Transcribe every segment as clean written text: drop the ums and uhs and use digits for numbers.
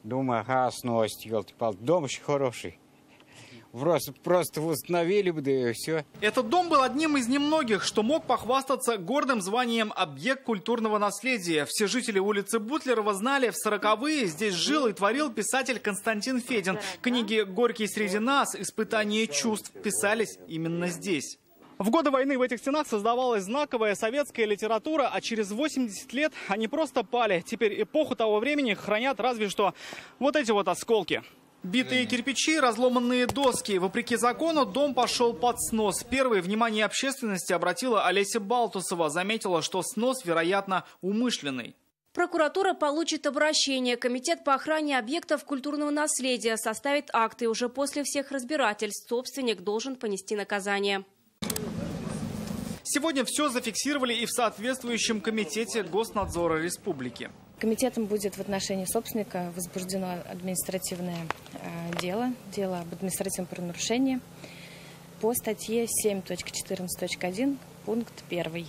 Думаю, ага, сносит, елки-палки. Дом очень хороший. Просто восстановили бы, да и все. Этот дом был одним из немногих, что мог похвастаться гордым званием «Объект культурного наследия». Все жители улицы Бутлерова знали, в 40-е здесь жил и творил писатель Константин Федин. Книги «Горький среди нас», «Испытание чувств» писались именно здесь. В годы войны в этих стенах создавалась знаковая советская литература, а через 80 лет они просто пали. Теперь эпоху того времени хранят разве что вот эти вот осколки. Битые кирпичи, разломанные доски. Вопреки закону дом пошел под снос. Первой внимание общественности обратила Олеся Балтусова. Заметила, что снос, вероятно, умышленный. Прокуратура получит обращение. Комитет по охране объектов культурного наследия составит акты. Уже после всех разбирательств собственник должен понести наказание. Сегодня все зафиксировали и в соответствующем комитете Госнадзора Республики. Комитетом будет в отношении собственника возбуждено административное дело об административном правонарушении по статье 7.14.1, пункт 1.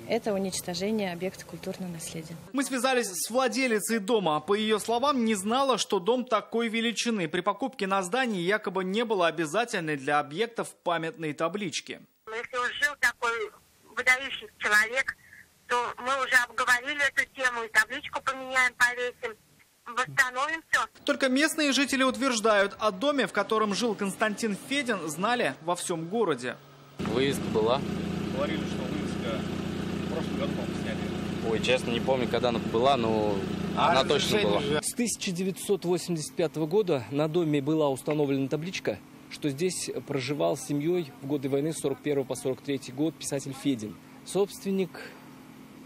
Это уничтожение объекта культурного наследия. Мы связались с владелицей дома. По ее словам, не знала, что дом такой величины. При покупке на здании якобы не было обязательной для объектов памятной таблички. Если уж жил такой выдающийся человек, то мы уже обговорили эту тему, и табличку поменяем, повесим, восстановим все. Только местные жители утверждают, о доме, в котором жил Константин Федин, знали во всем городе. Выездка была. Говорили, что выездка в прошлом году, по-моему, сняли. Ой, честно, не помню, когда она была, но она точно была. С 1985 года на доме была установлена табличка, что здесь проживал с семьей в годы войны с 41 по 43 год писатель Федин. Собственник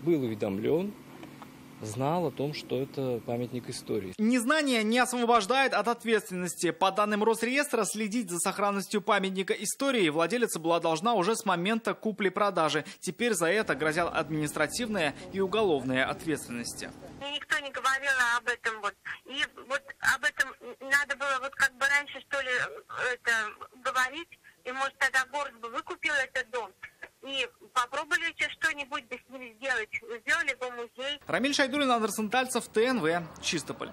был уведомлен, знал о том, что это памятник истории. Незнание не освобождает от ответственности. По данным Росреестра, следить за сохранностью памятника истории владелица была должна уже с момента купли-продажи. Теперь за это грозят административная и уголовная ответственности. И никто не говорил об этом. И вот об этом надо было вот как бы раньше, что ли, это говорить. И может тогда город бы выкупил этот дом. И попробовали еще что-нибудь с ним сделать. Сделали бы музей. Рамиль Шайдуллин, Андерсон Тальцев, ТНВ, Чистополь.